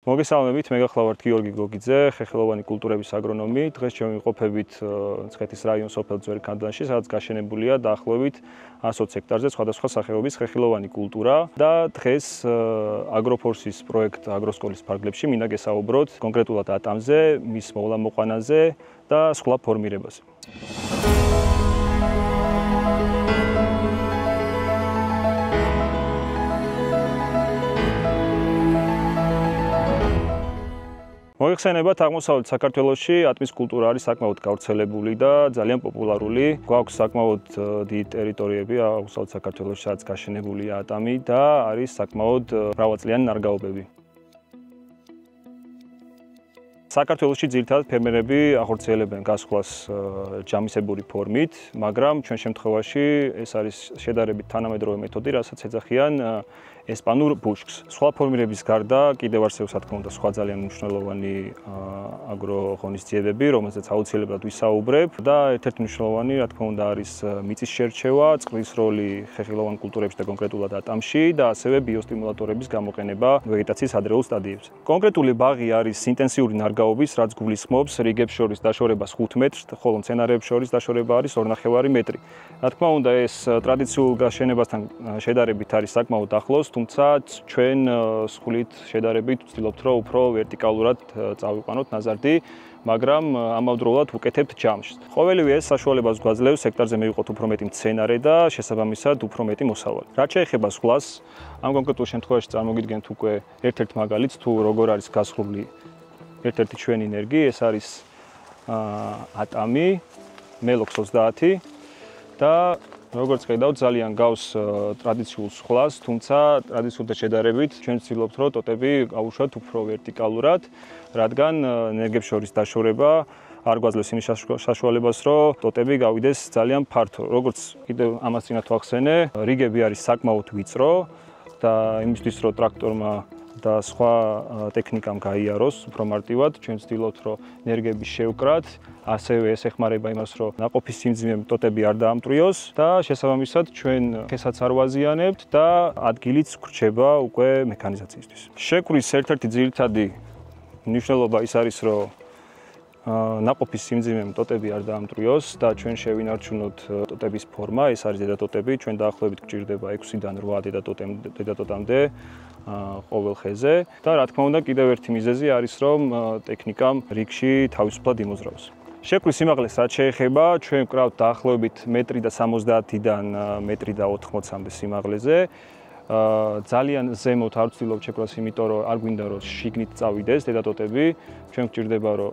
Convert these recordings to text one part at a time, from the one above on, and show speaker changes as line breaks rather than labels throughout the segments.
მოგესალმებით, მე გახლავართ გიორგი გოგიძე, ხეხილოვანი კულტურების აგრონომი. დღეს შემივიყოფებით მცხეთის რაიონის სოფელ ძველი ქანდანში, სადაც გაშენებულია დაახლოებით 120 ჰექტარზე სხვადასხვა სახეობის ხეხილოვანი კულტურა და დღეს აგროფორსის პროექტ აგროსკოლის ფარგლებში მინდა გესაუბროთ კონკრეტულად ატამზე, მის მოვლა-მოყვანაზე და სხვა ფორმირებაზე. მოიხსენებათ, აღმოსავლეთ საქართველოში ატმის კულტურა არის საკმაოდ გავრცელებული და ძალიან პოპულარული. გვაქვს საკმაოდ დიდი ტერიტორიები აღმოსავლეთ საქართველოში, სადაც გაშენებულია ატამი და არის საკმაოდ მრავალწლიანი ნარგავობები. საქართველოში ძირითადად ფერმერები ახორციელებენ გასხვლას ჯამისებური ფორმით, მაგრამ ჩვენ შემთხვევაში ეს არის შედარებით თანამედროვე მეთოდი, რასაც ეძახიან ესპანურ ბუშკს. სხვა ფორმირების გარდა კიდევ არსებობს, რა თქმა უნდა, სხვა ძალიან მნიშვნელოვანი აგროღონისძიებები, რომელზეც აუცილებლად ვისაუბრებ და ერთ-ერთი მნიშვნელოვანი, რა თქმა უნდა, არის მიწის შერჩევა, წყლის როლი ხეხილოვან კულტურებში და კონკრეტულად ატამში და ასევე ბიოსტიმულატორების გამოყენება ვეგეტაციის ადრეულ სტადიებში. კონკრეტული ბაღი არის ინტენსიური ნარგავობის, რაც გულისხმობს რიგებს შორის დაშორებას 5 მეტრს, ხოლო მცენარეებს შორის დაშორება არის 2.5 მეტრი. რა თქმა უნდა, ეს ტრადიციულ გაშენებასთან შედარებით არის საკმაოდ ახლოს, თუმცა ჩვენ სხვით შედარებით ვცდილობთ, რომ უფრო ვერტიკალურად წავიყვანოთ ნაზარდი, მაგრამ ამავდროულად ვუკეთებთ ჯამშს. ყოველივე ეს საშუალებას გვაძლევს ჰექტარზე მივიღოთ უფრო მეტი მცენარე და შესაბამისად უფრო მეტი მოსავალი. რაც შეეხება სხვას, ამ კონკრეტულ შემთხვევაში წარმოგიდგენთ უკვე ერთ-ერთ მაგალითს, თუ როგორ არის გასხლული ერთ-ერთი ჩვენი ენერგი, ეს არის ატამი Melox 30 და როგორც ხედავთ, ძალიან გავს ტრადიციულ სხვას, თუმცა ტრადიციულთან შედარებით ჩვენ ვცდილობთ, რომ ტოტები გავუშვათ უფრო ვერტიკალურად, რადგან ენერგიებს შორის დაშორება არ გვაძლევს იმის საშუალებას, რომ ტოტები გავიდეს ძალიან ფართო. როგორც კიდევ ამას წინათ ვახსენე, რიგები არის საკმაოდ ვიწრო და იმისთვის, რომ ტრაქტორმა და სხვა ტექნიკამ გაიაროს უფრო მარტივად, ჩვენ ვცდილობთ, რომ ენერგიები შევკრათ, ასევე ეს ეხმარება იმას, რომ ნაყოფის სიმძიმემ ტოტები არ დაამტვრიოს და შესაბამისად ჩვენ ხესაც არ ვაზიანებთ და ადგილიც გრჩება უკვე მექანიზაციისთვის. შეკვრის ერთ-ერთი ძირითადი მნიშვნელობა ის არის, რომ ნაყოფის სიმძიმემ ტოტები არ დაამტვრიოს და ჩვენ შევინარჩუნოთ ტოტების ფორმა, ეს არის დედატოტები, ჩვენ დაახლოებით გვჭირდება 6-დან 8 დედატოტამდე ყოველ ხეზე და რა თქმა უნდა კიდევ ერთი მიზეზი არის, რომ ტექნიკამ რიგში თავისუფლად იმოძრაოს. შეკვრის სიმაღლეს რაც შეეხება, ჩვენ ვკრავთ დაახლოებით 1.70-დან 1.80-მდე სიმაღლეზე. ძალიან ზემოთ არ ვცდილობთ შეკვრას, იმიტომ რომ არ გვინდა რომ შიგნით წავიდეს დედატოტები, ჩვენ გვჭირდება რომ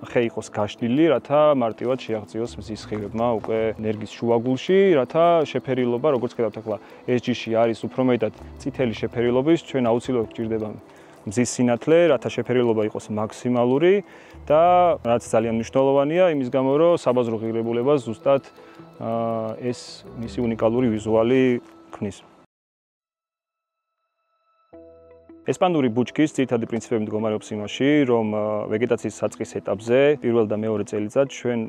ხე იყოს გაშლილი, რათა მარტივად შეაღწიოს მზის სხივებმა უკვე ენერგიის შუაგულში, რათა შეფერილობა, როგორც ხედავთ ახლა, ეს ჯიში არის უფრო მეტად წითელი შეფერილობის, ჩვენ აუცილებლად გვჭირდება მზის სინათლე, რათა შეფერილობა იყოს მაქსიმალური და რაც ძალიან მნიშვნელოვანია, იმის გამო, რომ საბაზრო ღირებულებას ზუსტად ეს მისი უნიკალური ვიზუალი ქმნის. ესპანური ბუჩქის ძირითადი პრინციპები მდგომარეობს იმაში, რომ ვეგეტაციის საწყის ეტაპზე, პირველ და მეორე წელიწად ჩვენ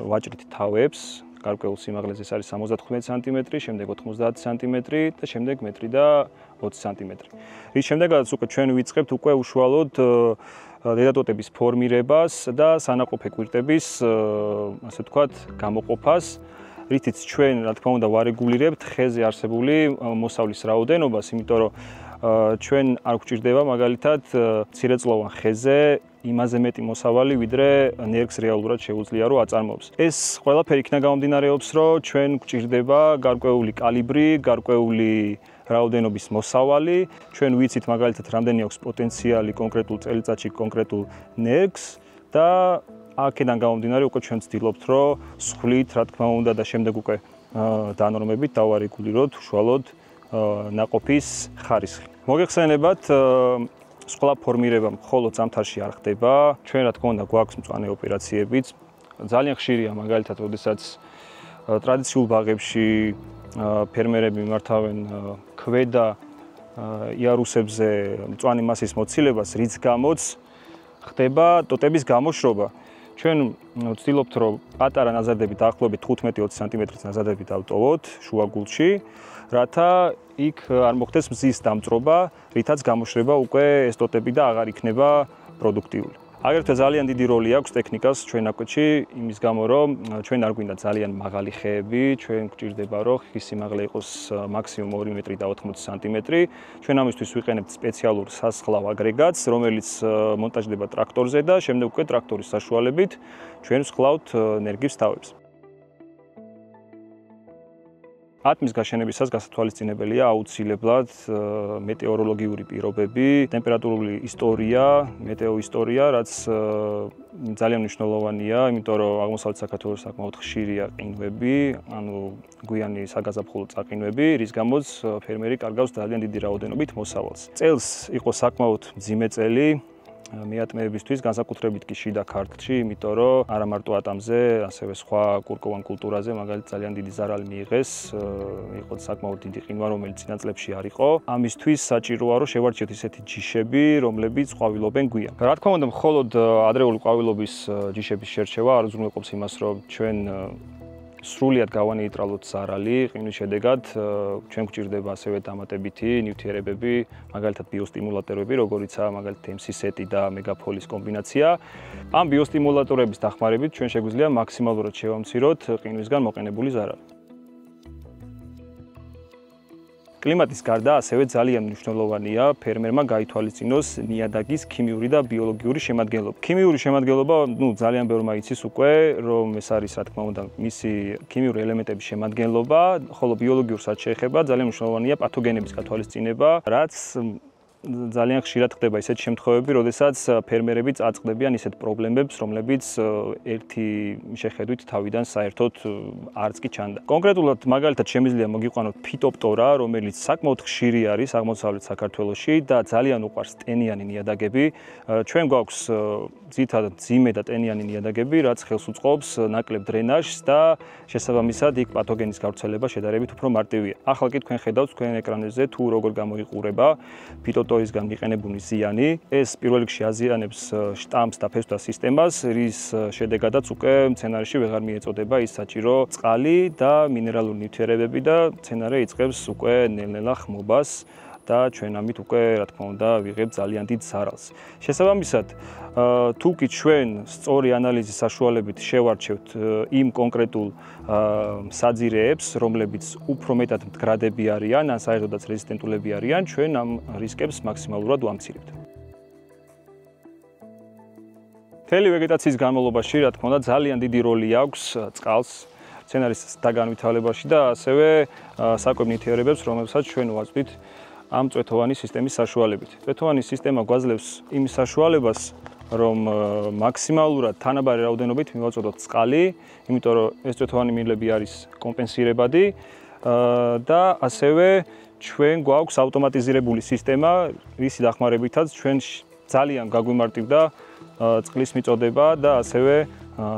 ვაჭრით თავებს, გარკვეულ სიმაღლეზე არის 75 სანტიმეტრი, შემდეგ 90 სანტიმეტრი და შემდეგ 1 და 20 სანტიმეტრი. რის შემდეგაც უკვე ჩვენ ვიწყებთ უკვე უშუალოდ დედატოტების ფორმირებას და სანაყოფე კვირტების, ასე ვთქვათ, გამოყოფას, რითიც ჩვენ, რა თქმა უნდა, ვარეგულირებთ ხეზე არსებული მოსავლის რაოდენობას, იმიტომ რომ ჩვენ არ გვჭირდება მაგალითად მცირეწლოვან ხეზე იმაზე მეტი მოსავალი, ვიდრე ენერგს რეალურად შეუძლია რომ აწარმოოს. ეს ყველაფერი იქნა გამომდინარეობს, რომ ჩვენ გვჭირდება გარკვეული კალიბრი, გარკვეული რაოდენობის მოსავალი, ჩვენ ვიცით მაგალითად რამდენი აქვს პოტენციალი კონკრეტულ წელიწადში კონკრეტულ ენერგს და აქედან გამომდინარე უკვე ჩვენ ვცდილობთ, რომ სხვით, რა თქმა უნდა და შემდეგ უკვე დანორმებით დავარეგულიროთ უშუალოდ ნაყოფის ხარისხი. მოგეხსენებათ, სხვა ფორმირება მხოლოდ ზამთარში არ ხდება. ჩვენ რა თქმა უნდა გვაქვს მწვანე ოპერაციებიც. ძალიან ხშირია მაგალითად, როდესაც ტრადიციულ ბაღებში ფერმერები მართავენ ქვედა იარუსებზე მწვანე მასის მოცილებას, რის გამოც ხდება ტოტების გამოშრობა. ჩვენ ვცდილობთ, რომ პატარა ნაზარდები დაახლოებით 15-20 სანტიმეტრის ნაზარდები დავტოვოთ შუაგულში, რათა იქ არ მოხდეს მზის დამწრობა, რითაც გამოშრება უკვე ეს ტოტები და აღარ იქნება პროდუქტიული. აგრეთვე ძალიან დიდი როლი აქვს ტექნიკას ჩვენ აკვეთში, იმის გამო რომ ჩვენ არ გვინდა ძალიან მაღალი ხეები, ჩვენ გვჭირდება რომ ხის სიმაღლე იყოს მაქსიმუმ 2 მეტრი და 80 სანტიმეტრი. ჩვენ ამისთვის ვიყენებთ სპეციალურ სასხლავ აგრეგატს, რომელიც მონტაჟდება ტრაქტორზე და შემდეგ უკვე ტრაქტორის საშუალებით ჩვენ ვსხლავთ ნერგის თავებს. ატმის გაშენებისას გასათვალისწინებელია აუცილებლად მეტეოროლოგიური პირობები, ტემპერატურული ისტორია, მეტეოისტორია, რაც ძალიან მნიშვნელოვანია, იმიტომ რომ აღმოსავლეთ საქართველოს საკმაოდ ხშირია ყინვები, ანუ გვიანი საგაზაფხულო წაყინვები, რის გამოც ფერმერი კარგავს ძალიან დიდი რაოდენობით მოსავალს. წელს იყო საკმაოდ მძიმე წელი მეატმეებისთვის, განსაკუთრებით კი შიდა ქართლში, იმიტომ რომ არა მარტო ატამზე, ასევე სხვა კურკოვან კულტურაზე მაგალითად ძალიან დიდი ზარალი მიიღეს, იყო საკმაოდ დიდი ყინვა, რომელიც წინა წლებში არ იყო. ამისთვის საჭიროა, რომ შევარჩიოთ ისეთი ჯიშები, რომლებიც ყვავილობენ გვიან. რა თქმა უნდა, მხოლოდ ადრეული ყვავილობის ჯიშების შერჩევა არ უზრუნველყოფს იმას, რომ ჩვენ სრულიად გავანეიტრალოთ ზარალი, ყინვის შედეგად ჩვენ გვჭირდება ასევე დამატებითი ნივთიერებები, მაგალითად ბიოსტიმულატორები, როგორიცაა მაგალითად MCSET და მეგაფოლის კომბინაცია. ამ ბიოსტიმულატორების დახმარებით ჩვენ შეგვიძლია მაქსიმალურად შევამციროთ ყინვისგან მოყენებული ზარალი. კლიმატის გარდა ასევე ძალიან მნიშვნელოვანია ფერმერმა გაითვალისწინოს ნიადაგის ქიმიური და ბიოლოგიური შემადგენლობა. ქიმიური შემადგენლობა, ძალიან ბევრმა იცის უკვე, რომ ეს არის, რა თქმა უნდა, მისი ქიმიური ელემენტების შემადგენლობა, ხოლო ბიოლოგიურ საჩეხება ძალიან მნიშვნელოვანია პათოგენების გათვალისწინება, რაც ძალიან ხშირად ხდება ისეთ შემთხვევები, როდესაც ფერმერები წაწყდებიან ისეთ პრობლემებს, რომლებიც ერთი შეხედვით თავიდან საერთოდ არც კი ჩანდა. კონკრეტულად მაგალითად შემიძლია მოგიყვანოთ ფიტოპტორა, რომელიც საკმაოდ ხშირი არის აღმოსავლეთ საქართველოში და ძალიან უყვარს ტენიანი ნიადაგები. ჩვენ გვაქვს ძირითადად მძიმე და ტენიანი ნიადაგები, რაც ხელს უწყობს ნაკლებ დრენაჟს და შესაბამისად იქ პათოგენის გავრცელება შედარებით უფრო მარტივია. ახლა კი თქვენ ხედავთ თქვენ ეკრანებზე თუ როგორ გამოიყურება ფიტოპტორისგან მიყენებული ზიანი. ეს პირველ რიგში აზიანებს შტამს და ფესვთა სისტემას, რის შედეგადაც უკვე მცენარეში ვეღარ მიეწოდება ის საჭირო წყალი და მინერალური ნივთიერებები და მცენარე იწყებს უკვე ნელ-ნელა ხმობას და ჩვენ ამით უკვე, რა თქმა უნდა, ვიღებთ ძალიან დიდ ზარალს. შესაბამისად, თუ კი ჩვენ სწორი ანალიზის საშუალებით შევარჩევთ იმ კონკრეტულ საძირეებს, რომლებიც უფრო მეტად მდგრადები არიან, ან საერთოდაც რეზისტენტულები არიან, ჩვენ ამ რისკებს მაქსიმალურად ვამცირებთ. მთელი ვეგეტაციის განმავლობაში, რა თქმა უნდა, ძალიან დიდი როლი აქვს წყალს მცენარის დაგანვითარებაში და ასევე საკვებ ნივთიერებებს, რომელსაც ჩვენ ვაწვდით ამ წვეთოვანი სისტემის საშუალებით. წვეთოვანი სისტემა გვაძლევს იმის საშუალებას, რომ მაქსიმალურად თანაბარი რაოდენობით მივაწოდოთ წყალი, იმიტომ რომ ეს წვეთოვანი მილები არის კომპენსირებადი და ასევე ჩვენ გვაქვს ავტომატიზირებული სისტემა, რისი დახმარებითაც ჩვენ ძალიან გაგვიმარტივდა წყლის მიწოდება და ასევე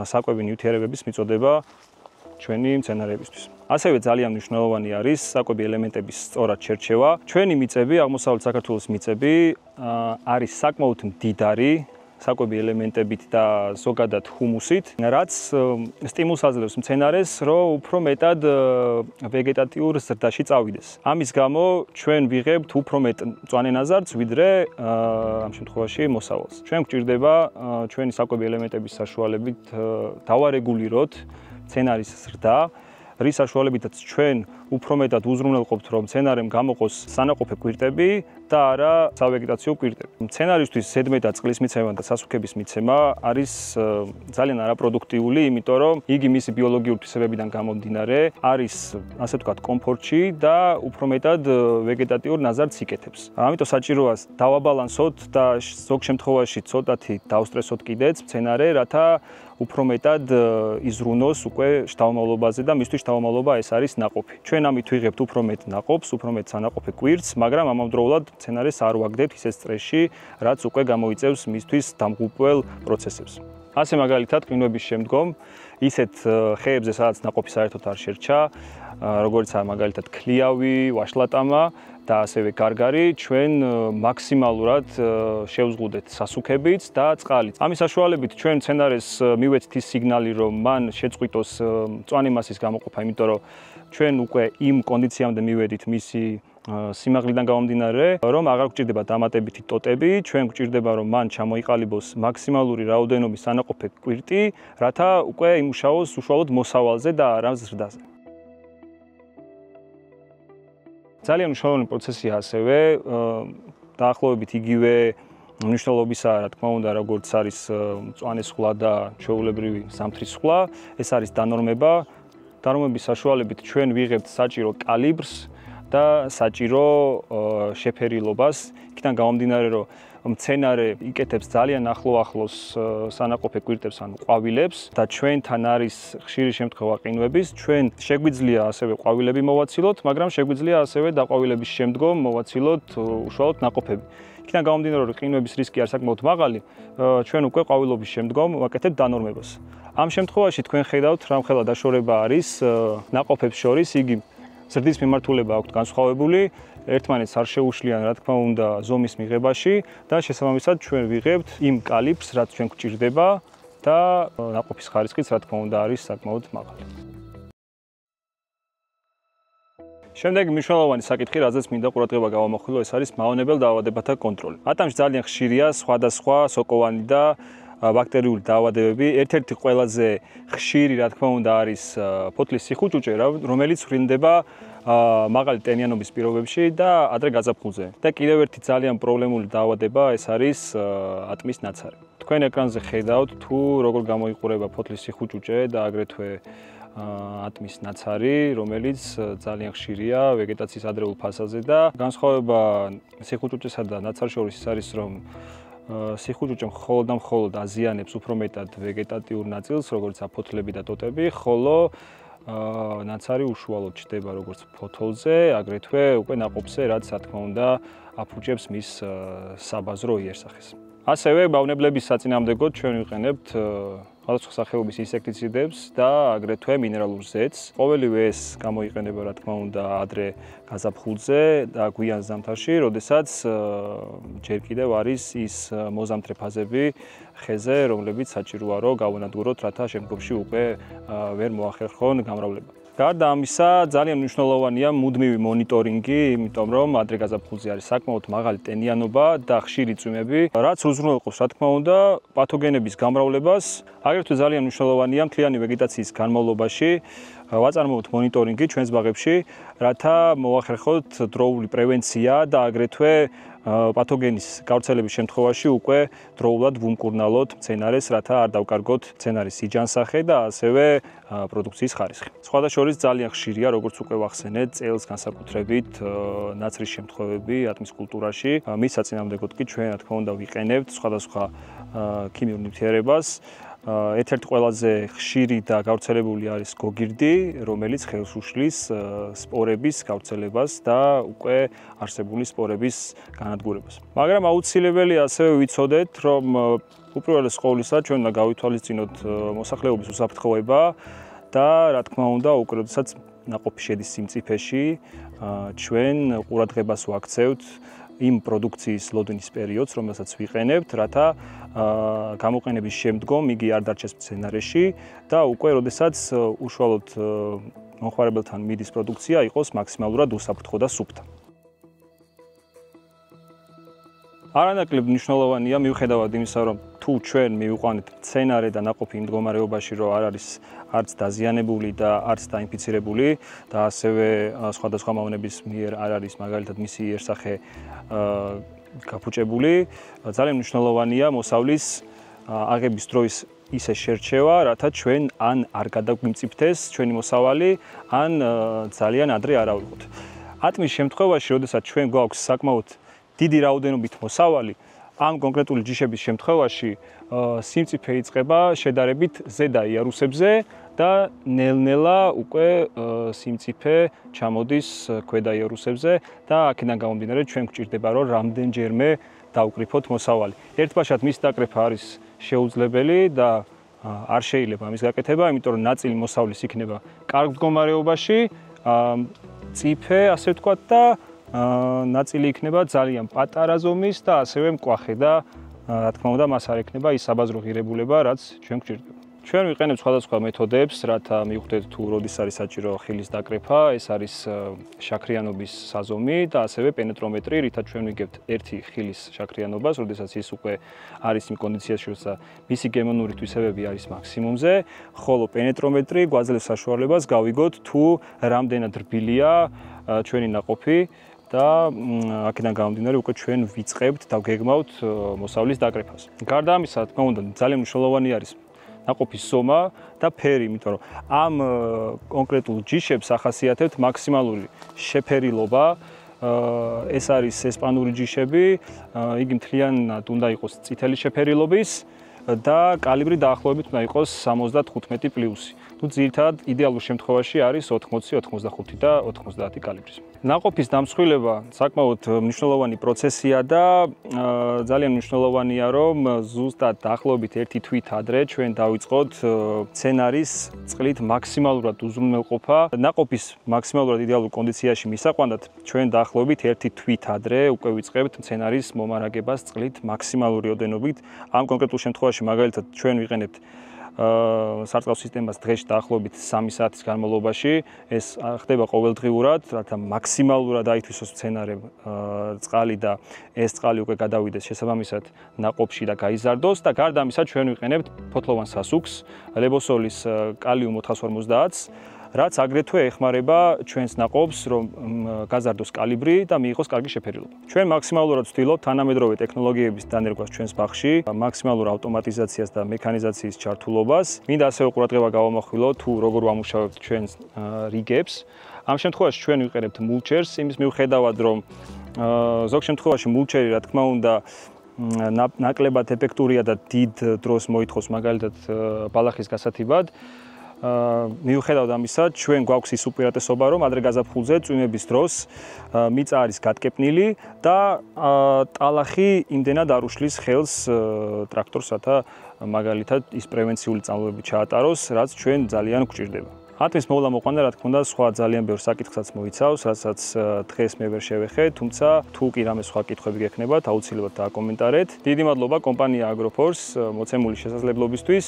საკვები ნივთიერებების მიწოდება ჩვენი მცენარეებისთვის. ასევე ძალიან მნიშვნელოვანი არის საკვები ელემენტების სწორად შერჩევა. ჩვენი მიწები, აღმოსავლეთ საქართველოს მიწები არის საკმაოდ მდიდარი საკვები ელემენტებით და ზოგადად ჰუმუსით, რაც სტიმულს აძლევს მცენარეს, რომ უფრო მეტად ვეგეტატიურ ზრდაში წავიდეს. ამის გამო ჩვენ ვიღებთ უფრო მეტ მწვანე ნაზარდს, ვიდრე ამ შემთხვევაში მოსავალს. ჩვენ გვჭირდება ჩვენი საკვები ელემენტების საშუალებით დავარეგულიროთ მცენარის ზრდა, რის საშუალებითაც ჩვენ უფრო მეტად უზრუნველყოფთ, რომ მცენარემ გამოყოს სანაყოფე კვირტები და არა სავეგეტაციო კვირტები. მცენარისთვის ზედმეტად წყლის მიცემა და სასუქების მიცემა არის ძალიან არაპროდუქტიული, იმიტომ რომ იგი მისი ბიოლოგიური თვისებებიდან გამომდინარე არის, ასე ვთქვათ, კომფორტში და უფრო მეტად ვეგეტატიურ ნაზარდს იკეთებს. ამიტომ საჭიროა დავაბალანსოთ და ზოგ შემთხვევაში ცოტათი დავსტრესოთ კიდეც მცენარე, რათა უფრო მეტად იზრუნოს უკვე შთამომავლობაზე და მისთვის შთამომავლობა ეს არის ნაყოფი. ჩვენ ამით ვიღებთ უფრო მეტ ნაყოფს, უფრო მეტ სანაყოფე კვირტს, მაგრამ ამავდროულად მცენარეს არ ვაგდებთ ისეთ სტრესში, რაც უკვე გამოიწევს მისთვის დამღუპველ პროცესებს. ასე მაგალითად ყინვების შემდგომ ისეთ ხეებზე, სადაც ნაყოფი საერთოდ არ შერჩა, როგორიცაა მაგალითად ქლიავი, ვაშლატამა, და ასევე გარგარი ჩვენ მაქსიმალურად შევზღუდეთ სასუქებით და წყალით. ამის საშუალებით ჩვენ მცენარეს მივეცთ ის სიგნალი, რომ მან შეწყვიტოს მწვანე მასის გამოყოფა, იმიტომ რომ ჩვენ უკვე იმ კონდიციამდე მივედით მისი სიმაღლიდან გამომდინარე, რომ აღარ გვჭირდება დამატებითი ტოტები, ჩვენ გვჭირდება რომ მან ჩამოიყალიბოს მაქსიმალური რაოდენობის სანაყოფე კვირტი, რათა უკვე იმუშაოს უშუალოდ მოსავალზე და არა ზრდაზე. ძალიან მნიშვნელოვანი პროცესია ასევე დაახლოებით იგივე მნიშვნელობისაა, რა თქმა უნდა, როგორც არის მწვანე სხლა და ჩვეულებრივი ზამთრის სხლა, ეს არის დანორმება. დანორმების საშუალებით ჩვენ ვიღებთ საჭირო კალიბრს და საჭირო შეფერილობას. იქიდან გამომდინარე, რომ მცენარე იკეთებს ძალიან ახლოს სანაყოფე კვირტებს, ანუ ყვავილებს და ჩვენთან არის ხშირი შემთხვევა ყინვების, ჩვენ შეგვიძლია ასევე ყვავილები მოვაცილოთ, მაგრამ შეგვიძლია ასევე დაყვავილების შემდგომ მოვაცილოთ უშუალოდ ნაყოფები. იქიდან გამომდინარე, რომ ყინვების რისკი არის საკმაოდ მაღალი, ჩვენ უკვე ყვავილობის შემდგომ ვაკეთებთ დანორმებას. ამ შემთხვევაში თქვენ ხედავთ, რამხელა დაშორება არის ნაყოფებს შორის, იგი ზრდის მიმართულება აქვთ განსხვავებული, ერთმანეთს არ შეუშლიან, რა თქმა უნდა, ზომის მიღებაში და შესაბამისად ჩვენ ვიღებთ იმ კალიბრს, რაც ჩვენ გვჭირდება და ნაყოფის ხარისხიც, რა თქმა უნდა, არის საკმაოდ მაღალი. შემდეგი მნიშვნელოვანი საკითხი, რაზეც მინდა ყურადღება გავამახვილო, ეს არის მავნებელ დაავადებათა კონტროლი. მათამში ძალიან ხშირია სხვადასხვა სოკოვანი და ბაქტერიული დაავადებები. ერთ-ერთი ყველაზე ხშირი, რა თქმა უნდა, არის ფოთლის სიხუჭუჭე, რომელიც ვრინდება მაღალი ტენიანობის პირობებში და ადრე გაზაფხულზე. და კიდევ ერთი ძალიან პრობლემული დაავადება, ეს არის ატმის ნაცარი. თქვენ ეკრანზე ხედავთ თუ როგორ გამოიყურება ფოთლის სიხუჭუჭე და აგრეთვე ატმის ნაცარი, რომელიც ძალიან ხშირია ვეგეტაციის ადრეულ ფაზაზე და განსხვავება სიხუჭუჭესა და ნაცარ შორის ის არის, რომ სიხუჭუჭე მხოლოდ და მხოლოდ აზიანებს უფრო მეტად ვეგეტატიურ ნაწილს, როგორც აფოთლები და ტოტები, ხოლო ნაცარი უშუალოდ ჩდება როგორც ფოთოლზე, აგრეთვე უკვე ნაყოფზე, რაც რა თქმა უნდა აფუჭებს მის საბაზრო იერსახეს. ასევე მავნებლების საწინააღმდეგოდ ჩვენ ვიყენებთ სხვადასხვა სახეობის ინსექტიციდებს და აგრეთვე მინერალურ ზეთს. ყოველივე ეს გამოიყენება, რა თქმა უნდა, ადრე გაზაფხულზე და გვიან ზამთარში, როდესაც ჯერ კიდევ არის ის მოზამთრე ფაზები ხეზე, რომლებიც საჭიროა, რომ გავანადგუროთ, რათა შემდგომში უკვე ვერ მოახერხონ გამრავლება. გარდა ამისა, ძალიან მნიშვნელოვანია მუდმივი მონიტორინგი, იმიტომ რომ ადრე გაზაფხულზე არის საკმაოდ მაღალი ტენიანობა და ხშირი წვიმები, რაც უზრუნველყოფს, რა თქმა უნდა, პათოგენების გამრავლებას. აგრეთვე ძალიან მნიშვნელოვანია მთლიანი ვეგეტაციის განმავლობაში ვაწარმოოთ მონიტორინგი ჩვენს ბაღებში, რათა მოახერხოთ დროული პრევენცია და აგრეთვე პათოგენის გავრცელების შემთხვევაში უკვე დროულად ვუმკურნალოთ მცენარეს, რათა არ დავკარგოთ მცენარის სიჯანსახე და ასევე პროდუქციის ხარისხი. სხვადასხვა ძალიან ხშირია, როგორც უკვე ვახსენეთ, წელს განსაკუთრებით ნაცრის შემთხვევები ატმის კულტურაში. მის საწინააღმდეგოდ კი ჩვენ, რა თქმა უნდა, ვიყენებთ სხვადასხვა ქიმიურ ნივთიერებას. ერთ-ერთი ყველაზე ხშირი და გავრცელებული არის გოგირდი, რომელიც ხელს უშლის სპორების გავრცელებას და უკვე არსებული სპორების განადგურებას. მაგრამ აუცილებელია ასევე ვიცოდეთ, რომ უპირველეს ყოვლისა ჩვენ უნდა გავითვალისწინოთ მოსახლეობის უსაფრთხოება და რა თქმა უნდა, უკვე როდესაც ნაყოფი შედის სიმწიფეში, ჩვენ ყურადღებას ვაქცევთ იმ პროდუქციის ლოდნის პერიოდს, რომელსაც ვიყენებთ, რათა გამოყენების შემდგომ იგი არ დარჩეს მცენარეში და უკვე როდესაც უშუალოდ მომხმარებელთან მიდის პროდუქცია, იყოს მაქსიმალურად უსაფრთხო და სუფთა. არანაკლებ მნიშვნელოვანია მიუხედავად იმისა, რომ თუ ჩვენ მივიყვანეთ მცენარე და ნაყოფი იმ მდგომარეობაში, რომ არ არის არც დაზიანებული და არც დაინფიცირებული და ასევე სხვადასხვა მავნების მიერ არ არის მაგალითად მისი იერსახე გაფუჭებული, ძალიან მნიშვნელოვანია მოსავლის აღების დროის ისე შერჩევა, რათა ჩვენ ან არ გადაგვიმწიფდეს ჩვენი მოსავალი, ან ძალიან ადრე არ ავიღოთ. ატმის შემთხვევაში, როდესაც ჩვენ გვაქვს საკმაოდ დიდი რაოდენობით მოსავალი, ამ კონკრეტული ჯიშების შემთხვევაში სიმწიფე იწყება შედარებით ზედა იარუსებზე და ნელ-ნელა უკვე სიმწიფე ჩამოდის ქვედა იარუსებზე და აქედან გამომდინარე ჩვენ გვჭირდება რომ რამდენჯერმე დავკრიფოთ მოსავალი. ერთბაშად მის დაკრიფა არის შეუძლებელი და არ შეიძლება მის გაკეთება, იმიტომ რომ ნაწილი მოსავლის იქნება კარგ მდგომარეობაში, მწიფე, ასე ვთქვათ და ნაწილი იქნება ძალიან პატარა ზომის და ასევე მკვახე და რა თქმა უნდა მას არ ექნება ის საბაზრო ღირებულება, რაც ჩვენ გვჭირდება. ჩვენ ვიყენებთ სხვადასხვა მეთოდებს, რათა მივხვდეთ თუ როდის არის საჭირო ხილის დაკრეფა, ეს არის შაქრიანობის საზომი და ასევე პენეტრომეტრი, რითაც ჩვენ ვიგებთ ერთი ხილის შაქრიანობას, როდესაც ის უკვე არის იმ კონდიციაში, როცა მისი გემონური თვისებები არის მაქსიმუმზე, ხოლო პენეტრომეტრი გვაძლევს საშუალებას გავიგოთ თუ რამდენად რბილია ჩვენი ნაყოფი და აქედან გამომდინარე უკვე ჩვენ ვიწყებთ და გეგმავთ მოსავლის დაკრეფას. გარდა ამისა, რა თქმა უნდა, ძალიან მნიშვნელოვანი არის ნაყოფის ზომა და ფერი, იმიტომ რომ ამ კონკრეტულ ჯიშებს ახასიათებთ მაქსიმალური შეფერილობა. ეს არის ესპანური ჯიშები, იგი მთლიანად უნდა იყოს წითელი შეფერილობის და კალიბრი დაახლოებით უნდა იყოს 75 პლუსი. ნუ ძირითადად იდეალურ შემთხვევაში არის 80, 85 და 90 კალიბრის. ნაყოფის დამსხვილება საკმაოდ მნიშვნელოვანი პროცესია და ძალიან მნიშვნელოვანია, რომ ზუსტად დაახლოებით 1 თვით ადრე ჩვენ დავიწყოთ მცენარის წყლით მაქსიმალურად უზრუნველყოფა. ნაყოფის მაქსიმალურად იდეალურ კონდიციაში მისაყვანად ჩვენ დაახლოებით 1 თვით ადრე უკვე ვიწყებთ მცენარის მომარაგებას წყლით მაქსიმალური ოდენობით. ამ კონკრეტულ შემთხვევაში მაგალითად ჩვენ ვიყენებთ სარწყავ სისტემას დღეში დაახლოებით 3 საათის განმავლობაში. ეს ხდება ყოველდღიურად, რათა მაქსიმალურად აითვისოს მცენარე წყალი და ეს წყალი უკვე გადავიდეს შესაბამისად ნაყოფში და გაიზარდოს და გარდა ამისა ჩვენ ვიყენებთ ფოთლოვან სასუქს, ლებოსოლის კალიუმ 450-ს, რაც აგრეთვე ეხმარება ჩვენს ნაყოფს, რომ გაზარდოს კალიბრი და მიიღოს კარგი შეფერილობა. ჩვენ მაქსიმალურად ვცდილობთ თანამედროვე ტექნოლოგიების დანერგვას ჩვენს ბაღში, მაქსიმალურ ავტომატიზაციას და მექანიზაციის ჩართულობას. მინდა ასევე ყურადღება გავამახვილოთ თუ როგორ ვამუშავებთ ჩვენს რიგებს. ამ შემთხვევაში ჩვენ ვიყენებთ მულჩერს, იმის მიუხედავად, რომ ზოგ შემთხვევაში მულჩერი, რა თქმა უნდა, ნაკლებად ეფექტურია და დიდ დროს მოითხოვს მაგალითად ბალახის გასათიბად. მიუხედავად ამისა, ჩვენ გვაქვს ის უპირატესობა, რომ ადრე გაზაფხულზე წვიმების დროს მიწა არის გატკეპნილი და ტალახი იმდენად არ უშლის ხელს ტრაქტორს, რათა მაგალითად ის პრევენციული წამლებები ჩაატაროს, რაც ჩვენ ძალიან გვჭირდება. ატმის მოვლა-მოყვანა, რა თქმა უნდა, სხვა ძალიან ბევრ საკითხსაც მოიცავს, რასაც დღეს მე ვერ შევეხე, თუმცა თუ კი რამე სხვა კითხვები გექნებათ, აუცილებლად დააკომენტარეთ. დიდი მადლობა კომპანია Agrofors მოცემული შესაძლებლობისთვის.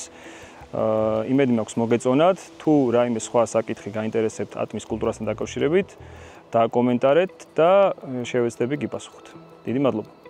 იმედი მაქვს მოგეწონათ, თუ რაიმე სხვა საკითხი გაინტერესებთ ატმის კულტურასთან დაკავშირებით, დააკომენტარეთ და შევეცდები გიპასუხოთ. დიდი მადლობა.